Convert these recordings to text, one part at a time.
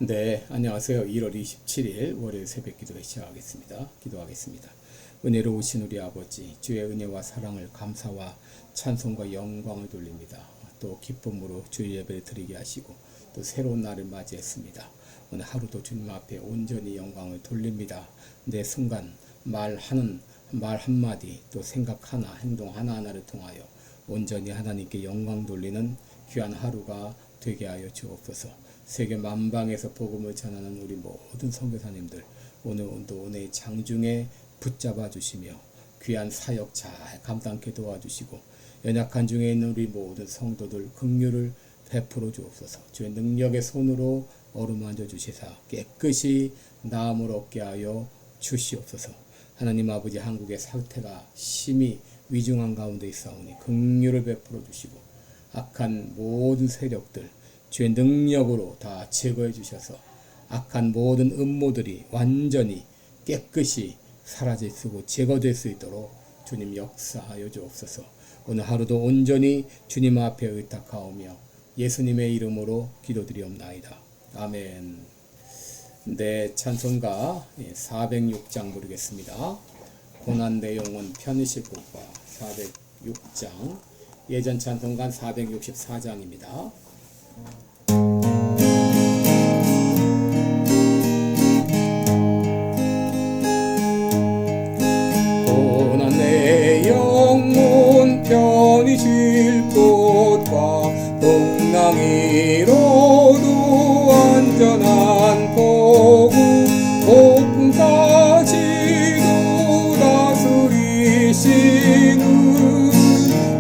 네, 안녕하세요. 1월 27일 월요일 새벽 기도회 시작하겠습니다. 기도하겠습니다. 은혜로우신 우리 아버지, 주의 은혜와 사랑을 감사와 찬송과 영광을 돌립니다. 또 기쁨으로 주의 예배를 드리게 하시고 또 새로운 날을 맞이했습니다. 오늘 하루도 주님 앞에 온전히 영광을 돌립니다. 내 순간 말하는 말 한마디 또 생각 하나 행동 하나하나를 통하여 온전히 하나님께 영광 돌리는 귀한 하루가 되게 하여 주옵소서. 세계 만방에서 복음을 전하는 우리 모든 선교사님들 오늘도 은혜의 장중에 붙잡아 주시며 귀한 사역 잘 감당케 도와주시고 연약한 중에 있는 우리 모든 성도들 긍휼을 베풀어 주옵소서. 주의 능력의 손으로 어루만져 주시사 깨끗이 나음을 얻게 하여 주시옵소서. 하나님 아버지, 한국의 상태가 심히 위중한 가운데 있사오니 긍휼을 베풀어 주시고 악한 모든 세력들 주의 능력으로 다 제거해 주셔서 악한 모든 음모들이 완전히 깨끗이 사라질 수 있고 제거될 수 있도록 주님 역사하여 주옵소서. 오늘 하루도 온전히 주님 앞에 의탁하오며 예수님의 이름으로 기도드리옵나이다. 아멘. 네, 찬송가 406장 부르겠습니다. 고난 내 영혼 편히실 곳과 406장, 예전 찬송가 464장입니다. 고난 내 영혼 편히 쉴 곳과 동랑이로도 안전한 복음 폭풍까지도 다스리시는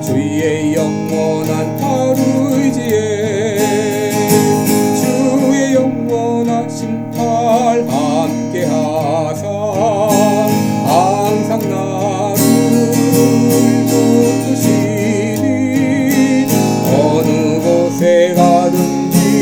주의 영원한 팔의지에 주의 영원하신 팔 함께 하사 항상 나를 붙드시니 어느 곳에 가든지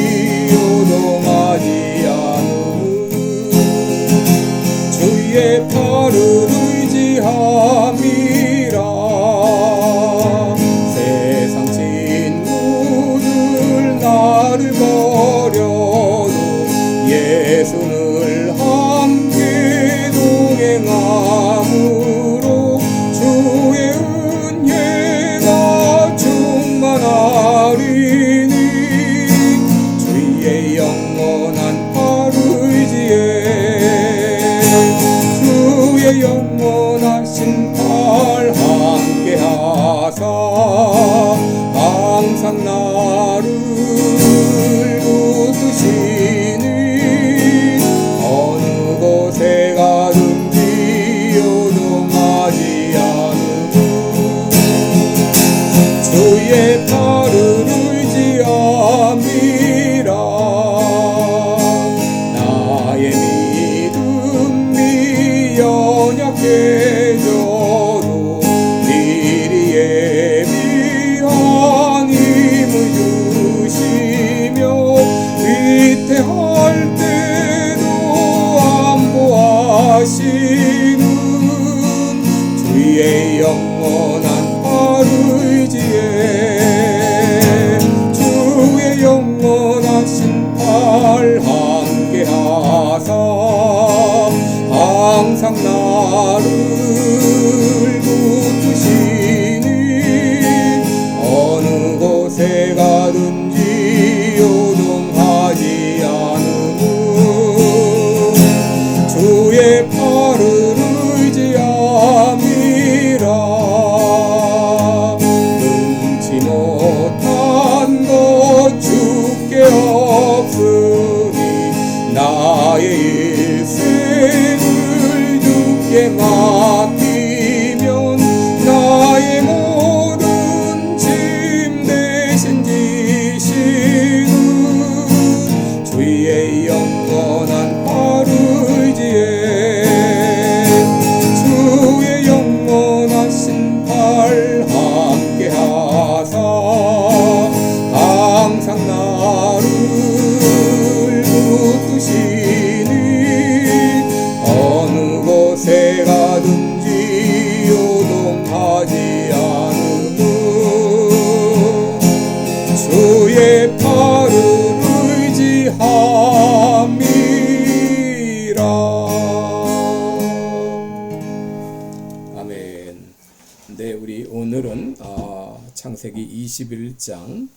창세기 21장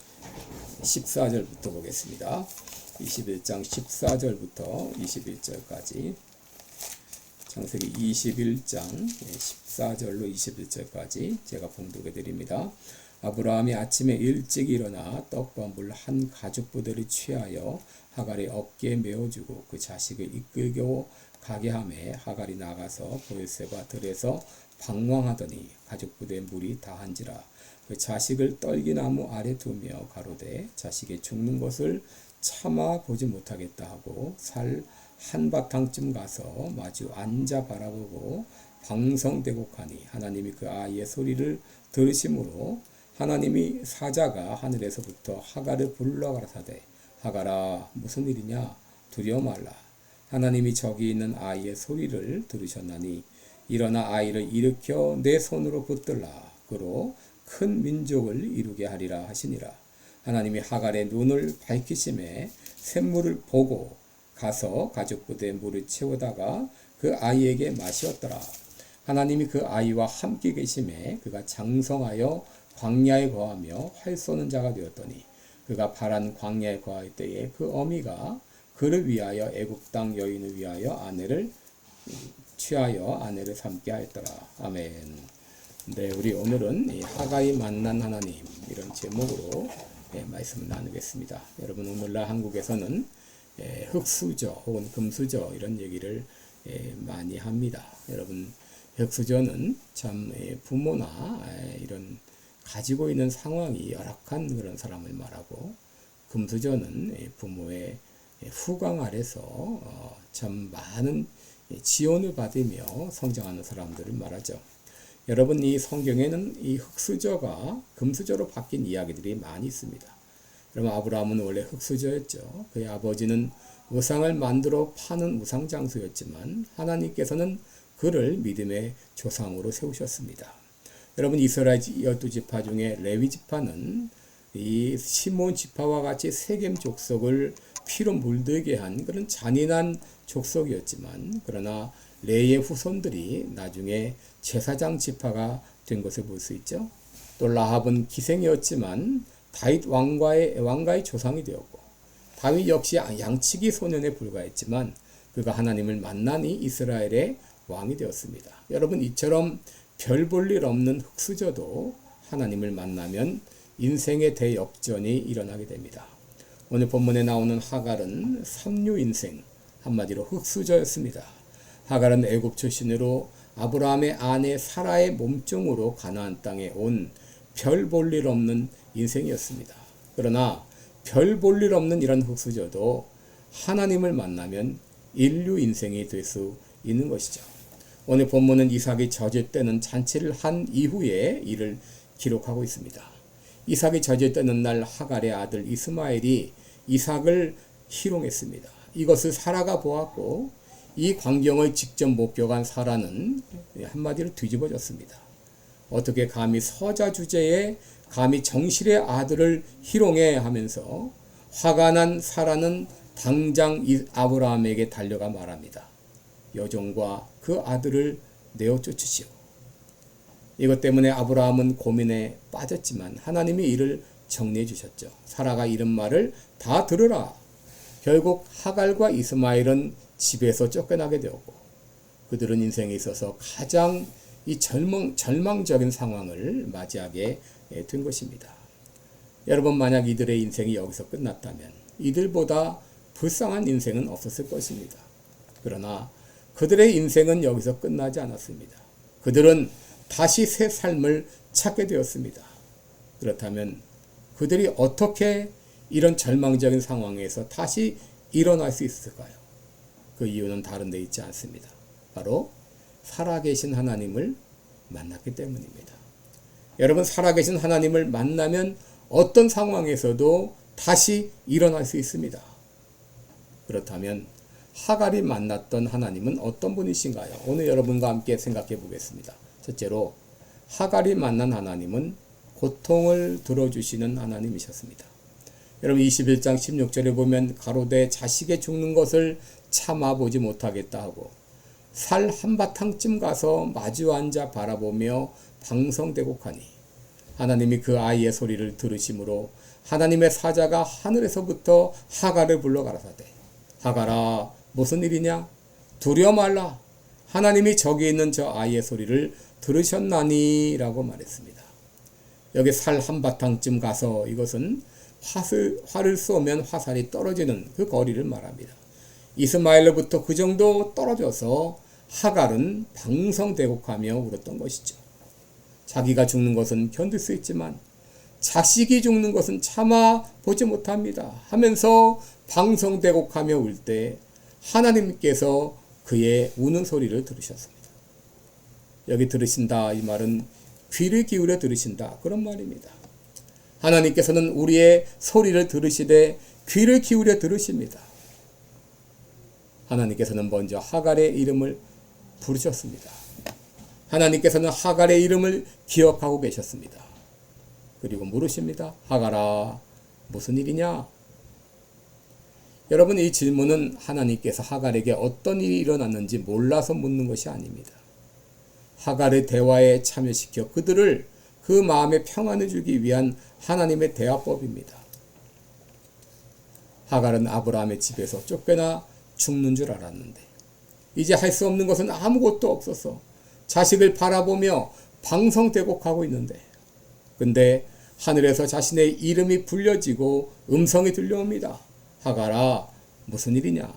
14절부터 보겠습니다. 21장 14절부터 21절까지 창세기 21장 14절로 21절까지 제가 봉독해 드립니다. 아브라함이 아침에 일찍 일어나 떡과 물 한 가죽부대를 취하여 하갈의 어깨에 메어주고 그 자식을 이끌고 가게 하매 하갈이 나가서 보엘세바 들에서 방황하더니 가죽부대에 물이 다한지라 그 자식을 떨기나무 아래 두며 가로되 자식이 죽는 것을 참아 보지 못하겠다 하고 살 한바탕쯤 가서 마주 앉아 바라보고 방성대곡하니 하나님이 그 아이의 소리를 들으심으로 하나님이 사자가 하늘에서부터 하갈을 불러 가라사대 하갈아 무슨 일이냐 두려워 말라 하나님이 저기 있는 아이의 소리를 들으셨나니 일어나 아이를 일으켜 내 손으로 붙들라 그로 큰 민족을 이루게 하리라 하시니라. 하나님이 하갈의 눈을 밝히심에 샘물을 보고 가서 가죽부대에 물을 채우다가 그 아이에게 마시었더라. 하나님이 그 아이와 함께 계심에 그가 장성하여 광야에 거하며 활 쏘는 자가 되었더니 그가 파란 광야에 거할 때에 그 어미가 그를 위하여 애굽 땅 여인을 위하여 아내를 취하여 아내를 삼게 하였더라. 아멘. 네, 우리 오늘은 이 하갈이 만난 하나님 이런 제목으로 말씀을 나누겠습니다. 여러분 오늘날 한국에서는 흙수저 혹은 금수저 이런 얘기를 많이 합니다. 여러분 흙수저는 참 부모나 이런 가지고 있는 상황이 열악한 그런 사람을 말하고 금수저는 부모의 후광 아래서 참 많은 지원을 받으며 성장하는 사람들을 말하죠. 여러분 이 성경에는 이 흙수저가 금수저로 바뀐 이야기들이 많이 있습니다. 여러분 아브라함은 원래 흙수저였죠. 그의 아버지는 우상을 만들어 파는 우상장수였지만 하나님께서는 그를 믿음의 조상으로 세우셨습니다. 여러분 이스라엘 12지파 중에 레위 지파는 이 시몬 지파와 같이 세겜 족속을 피로 물들게 한 그런 잔인한 족속이었지만 그러나 레의 후손들이 나중에 제사장 지파가 된 것을 볼 수 있죠. 또 라합은 기생이었지만 다윗 왕가의 조상이 되었고 다윗 역시 양치기 소년에 불과했지만 그가 하나님을 만나니 이스라엘의 왕이 되었습니다. 여러분 이처럼 별 볼 일 없는 흙수저도 하나님을 만나면 인생의 대역전이 일어나게 됩니다. 오늘 본문에 나오는 하갈은 삼류 인생, 한마디로 흙수저였습니다. 하갈은 애굽 출신으로 아브라함의 아내 사라의 몸종으로 가나안 땅에 온 별 볼 일 없는 인생이었습니다. 그러나 별 볼 일 없는 이런 흙수저도 하나님을 만나면 인류 인생이 될 수 있는 것이죠. 오늘 본문은 이삭이 젖을 때는 잔치를 한 이후에 이를 기록하고 있습니다. 이삭이 젖을 때는 날 하갈의 아들 이스마엘이 이삭을 희롱했습니다. 이것을 사라가 보았고 이 광경을 직접 목격한 사라는 한마디로 뒤집어졌습니다. 어떻게 감히 서자 주제에 감히 정실의 아들을 희롱해 하면서 화가 난 사라는 당장 아브라함에게 달려가 말합니다. 여종과 그 아들을 내어 쫓으시오. 이것 때문에 아브라함은 고민에 빠졌지만 하나님이 이를 정리해 주셨죠. 사라가 이런 말을 다 들으라. 결국 하갈과 이스마엘은 집에서 쫓겨나게 되었고 그들은 인생에 있어서 가장 이 절망적인 상황을 맞이하게 된 것입니다. 여러분 만약 이들의 인생이 여기서 끝났다면 이들보다 불쌍한 인생은 없었을 것입니다. 그러나 그들의 인생은 여기서 끝나지 않았습니다. 그들은 다시 새 삶을 찾게 되었습니다. 그렇다면 그들이 어떻게 이런 절망적인 상황에서 다시 일어날 수 있을까요? 그 이유는 다른 데 있지 않습니다. 바로 살아계신 하나님을 만났기 때문입니다. 여러분 살아계신 하나님을 만나면 어떤 상황에서도 다시 일어날 수 있습니다. 그렇다면 하갈이 만났던 하나님은 어떤 분이신가요? 오늘 여러분과 함께 생각해 보겠습니다. 첫째로 하갈이 만난 하나님은 고통을 들어주시는 하나님이셨습니다. 여러분 21장 16절에 보면 가로되 자식의 죽는 것을 참아보지 못하겠다 하고 살 한바탕쯤 가서 마주 앉아 바라보며 방성대곡하니 하나님이 그 아이의 소리를 들으심으로 하나님의 사자가 하늘에서부터 하갈을 불러 가라사대 하갈아 무슨 일이냐 두려워 말라 하나님이 저기 있는 저 아이의 소리를 들으셨나니 라고 말했습니다. 여기 살 한바탕쯤 가서 이것은 활을 쏘면 화살이 떨어지는 그 거리를 말합니다. 이스마엘로부터 그 정도 떨어져서 하갈은 방성대곡하며 울었던 것이죠. 자기가 죽는 것은 견딜 수 있지만 자식이 죽는 것은 참아 보지 못합니다 하면서 방성대곡하며 울 때 하나님께서 그의 우는 소리를 들으셨습니다. 여기 들으신다 이 말은 귀를 기울여 들으신다 그런 말입니다. 하나님께서는 우리의 소리를 들으시되 귀를 기울여 들으십니다. 하나님께서는 먼저 하갈의 이름을 부르셨습니다. 하나님께서는 하갈의 이름을 기억하고 계셨습니다. 그리고 물으십니다. 하갈아 무슨 일이냐? 여러분 이 질문은 하나님께서 하갈에게 어떤 일이 일어났는지 몰라서 묻는 것이 아닙니다. 하갈의 대화에 참여시켜 그들을 그 마음에 평안을 주기 위한 하나님의 대화법입니다. 하갈은 아브라함의 집에서 쫓겨나 죽는 줄 알았는데 이제 할 수 없는 것은 아무것도 없어서 자식을 바라보며 방성대곡하고 있는데 근데 하늘에서 자신의 이름이 불려지고 음성이 들려옵니다. 하갈아 무슨 일이냐?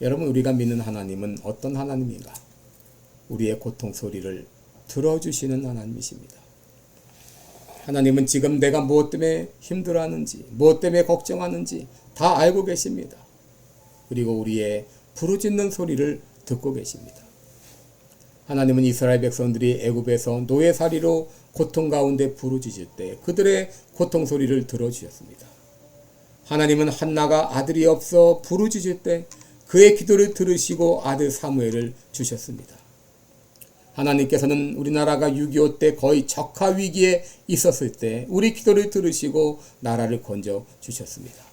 여러분 우리가 믿는 하나님은 어떤 하나님인가? 우리의 고통 소리를 들어주시는 하나님이십니다. 하나님은 지금 내가 무엇 때문에 힘들어하는지 무엇 때문에 걱정하는지 다 알고 계십니다. 그리고 우리의 부르짖는 소리를 듣고 계십니다. 하나님은 이스라엘 백성들이 애굽에서 노예살이로 고통 가운데 부르짖을 때 그들의 고통 소리를 들어주셨습니다. 하나님은 한나가 아들이 없어 부르짖을 때 그의 기도를 들으시고 아들 사무엘을 주셨습니다. 하나님께서는 우리나라가 6.25 때 거의 적화 위기에 있었을 때 우리 기도를 들으시고 나라를 건져 주셨습니다.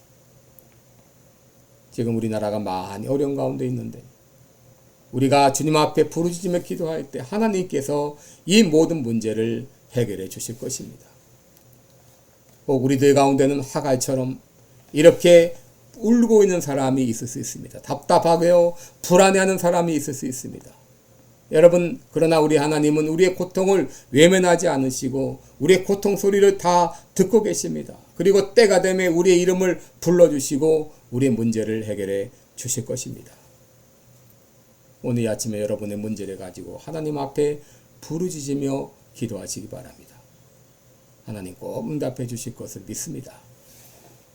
지금 우리나라가 많이 어려운 가운데 있는데 우리가 주님 앞에 부르짖으며 기도할 때 하나님께서 이 모든 문제를 해결해 주실 것입니다. 혹 우리들 가운데는 하갈처럼 이렇게 울고 있는 사람이 있을 수 있습니다. 답답하게요 불안해하는 사람이 있을 수 있습니다. 여러분 그러나 우리 하나님은 우리의 고통을 외면하지 않으시고 우리의 고통 소리를 다 듣고 계십니다. 그리고 때가 되면 우리의 이름을 불러주시고 우리의 문제를 해결해 주실 것입니다. 오늘 아침에 여러분의 문제를 가지고 하나님 앞에 부르짖으며 기도하시기 바랍니다. 하나님 꼭 응답해 주실 것을 믿습니다.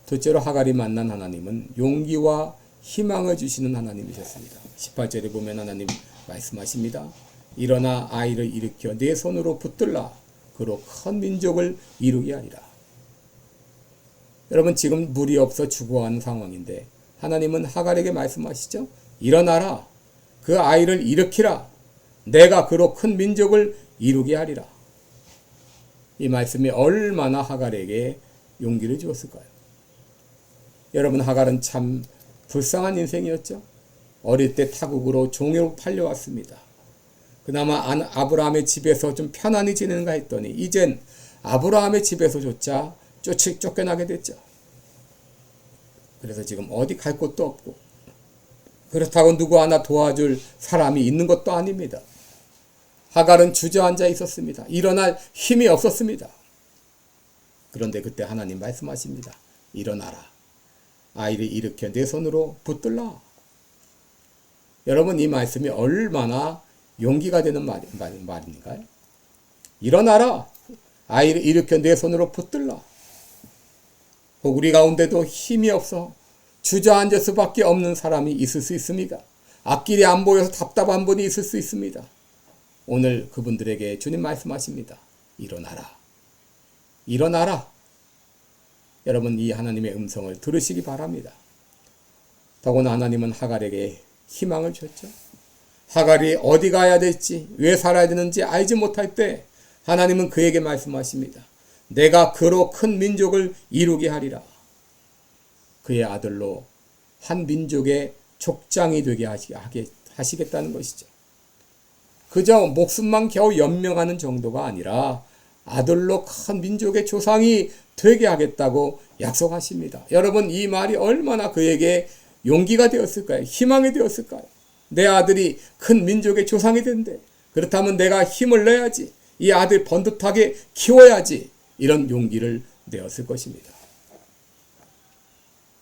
둘째로 하갈이 만난 하나님은 용기와 희망을 주시는 하나님이셨습니다. 18절에 보면 하나님 말씀하십니다. 일어나 아이를 일으켜 내 손으로 붙들라 그로 큰 민족을 이루게 하리라. 여러분 지금 물이 없어 죽어가는 상황인데 하나님은 하갈에게 말씀하시죠. 일어나라 그 아이를 일으키라 내가 그로 큰 민족을 이루게 하리라. 이 말씀이 얼마나 하갈에게 용기를 주었을까요? 여러분 하갈은 참 불쌍한 인생이었죠. 어릴 때 타국으로 종으로 팔려왔습니다. 그나마 아브라함의 집에서 좀 편안히 지내는가 했더니 이젠 아브라함의 집에서조차 쫓겨나게 됐죠. 그래서 지금 어디 갈 곳도 없고 그렇다고 누구 하나 도와줄 사람이 있는 것도 아닙니다. 하갈은 주저앉아 있었습니다. 일어날 힘이 없었습니다. 그런데 그때 하나님 말씀하십니다. 일어나라. 아이를 일으켜 내 손으로 붙들라. 여러분 이 말씀이 얼마나 용기가 되는 말인가요? 일어나라. 아이를 일으켜 내 손으로 붙들라. 혹 우리 가운데도 힘이 없어 주저앉을 수밖에 없는 사람이 있을 수 있습니다. 앞길이 안 보여서 답답한 분이 있을 수 있습니다. 오늘 그분들에게 주님 말씀하십니다. 일어나라. 일어나라. 여러분 이 하나님의 음성을 들으시기 바랍니다. 더구나 하나님은 하갈에게 희망을 줬죠. 하갈이 어디 가야 될지 왜 살아야 되는지 알지 못할 때 하나님은 그에게 말씀하십니다. 내가 그로 큰 민족을 이루게 하리라. 그의 아들로 한 민족의 족장이 되게 하시겠다는 것이죠. 그저 목숨만 겨우 연명하는 정도가 아니라 아들로 큰 민족의 조상이 되게 하겠다고 약속하십니다. 여러분, 이 말이 얼마나 그에게 용기가 되었을까요? 희망이 되었을까요? 내 아들이 큰 민족의 조상이 된대. 그렇다면 내가 힘을 내야지. 이 아들 번듯하게 키워야지. 이런 용기를 내었을 것입니다.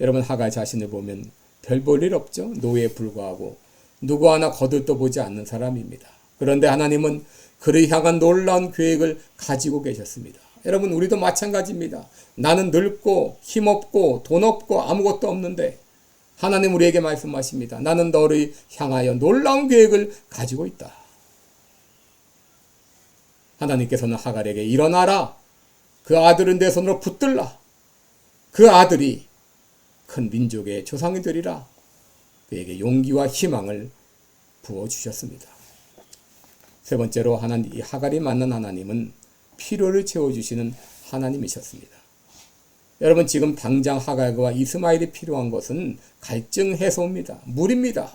여러분, 하갈 자신을 보면 별 볼 일 없죠. 노예에 불과하고 누구 하나 거들떠 보지 않는 사람입니다. 그런데 하나님은 그를 향한 놀라운 계획을 가지고 계셨습니다. 여러분, 우리도 마찬가지입니다. 나는 늙고 힘없고 돈 없고 아무것도 없는데 하나님 우리에게 말씀하십니다. 나는 너를 향하여 놀라운 계획을 가지고 있다. 하나님께서는 하갈에게 일어나라. 그 아들은 내 손으로 붙들라. 그 아들이 큰 민족의 조상이 되리라. 그에게 용기와 희망을 부어주셨습니다. 세 번째로 이 하갈이 만난 하나님은 필요를 채워주시는 하나님이셨습니다. 여러분, 지금 당장 하갈과 이스마엘이 필요한 것은 갈증 해소입니다. 물입니다.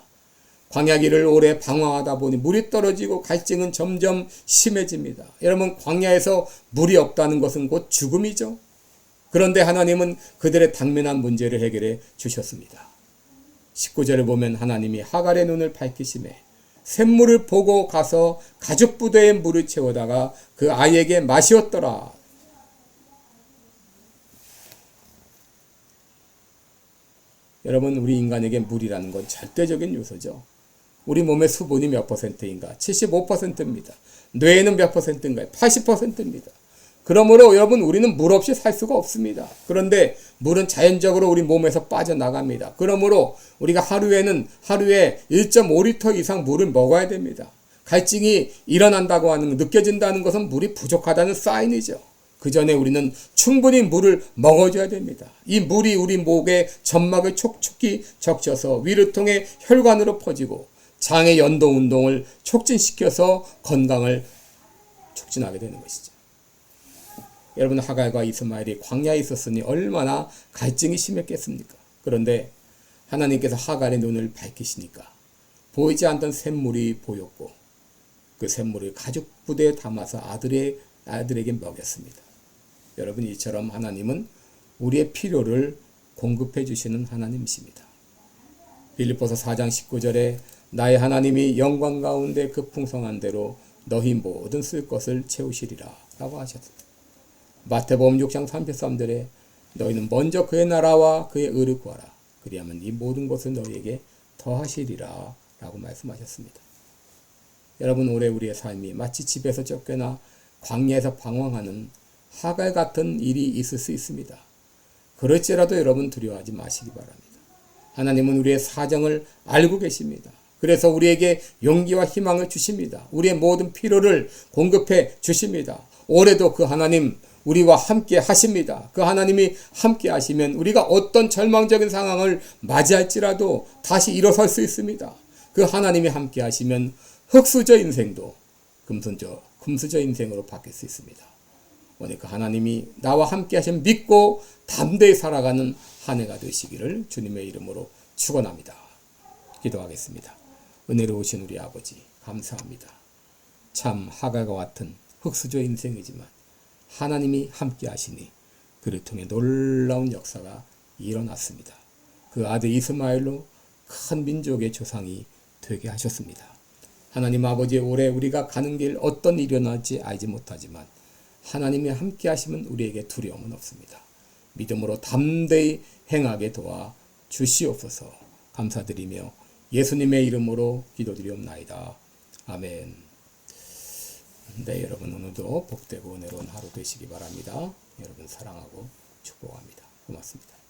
광야길을 오래 방황하다 보니 물이 떨어지고 갈증은 점점 심해집니다. 여러분, 광야에서 물이 없다는 것은 곧 죽음이죠. 그런데 하나님은 그들의 당면한 문제를 해결해 주셨습니다. 19절을 보면 하나님이 하갈의 눈을 밝히시매 샘물을 보고 가서 가죽 부대에 물을 채우다가 그 아이에게 마시었더라. 여러분, 우리 인간에게 물이라는 건 절대적인 요소죠. 우리 몸의 수분이 몇 퍼센트인가? 75%입니다. 뇌에는 몇 퍼센트인가요? 80%입니다. 그러므로 여러분, 우리는 물 없이 살 수가 없습니다. 그런데 물은 자연적으로 우리 몸에서 빠져나갑니다. 그러므로 우리가 하루에 1.5리터 이상 물을 먹어야 됩니다. 갈증이 일어난다고 하는, 느껴진다는 것은 물이 부족하다는 사인이죠. 그 전에 우리는 충분히 물을 먹어줘야 됩니다. 이 물이 우리 목의 점막을 촉촉히 적셔서 위를 통해 혈관으로 퍼지고 장의 연동 운동을 촉진시켜서 건강을 촉진하게 되는 것이죠. 여러분, 하갈과 이스마엘이 광야에 있었으니 얼마나 갈증이 심했겠습니까? 그런데 하나님께서 하갈의 눈을 밝히시니까 보이지 않던 샘물이 보였고 그 샘물을 가죽 부대에 담아서 아들에게 먹였습니다. 여러분, 이처럼 하나님은 우리의 필요를 공급해 주시는 하나님이십니다. 빌립보서 4장 19절에 나의 하나님이 영광 가운데 그 풍성한 대로 너희 모든 쓸 것을 채우시리라 라고 하셨습니다. 마태복음 6장 33절에 너희는 먼저 그의 나라와 그의 의를 구하라. 그리하면 이 모든 것을 너희에게 더하시리라 라고 말씀하셨습니다. 여러분, 올해 우리의 삶이 마치 집에서 쫓겨나 광야에서 방황하는 하갈 같은 일이 있을 수 있습니다. 그럴지라도 여러분, 두려워하지 마시기 바랍니다. 하나님은 우리의 사정을 알고 계십니다. 그래서 우리에게 용기와 희망을 주십니다. 우리의 모든 필요를 공급해 주십니다. 올해도 그 하나님 우리와 함께 하십니다. 그 하나님이 함께 하시면 우리가 어떤 절망적인 상황을 맞이할지라도 다시 일어설 수 있습니다. 그 하나님이 함께 하시면 흙수저 인생도 금수저 인생으로 바뀔 수 있습니다. 오늘 그 하나님이 나와 함께 하시면 믿고 담대히 살아가는 한 해가 되시기를 주님의 이름으로 축원합니다. 기도하겠습니다. 은혜로우신 우리 아버지, 감사합니다. 참 하갈과 같은 흙수저 인생이지만 하나님이 함께 하시니 그를 통해 놀라운 역사가 일어났습니다. 그 아들 이스마엘로 큰 민족의 조상이 되게 하셨습니다. 하나님 아버지, 올해 우리가 가는 길 어떤 일이 일어날지 알지 못하지만 하나님이 함께 하시면 우리에게 두려움은 없습니다. 믿음으로 담대히 행하게 도와 주시옵소서. 감사드리며 예수님의 이름으로 기도드리옵나이다. 아멘. 네, 여러분, 오늘도 복되고 은혜로운 하루 되시기 바랍니다. 여러분 사랑하고 축복합니다. 고맙습니다.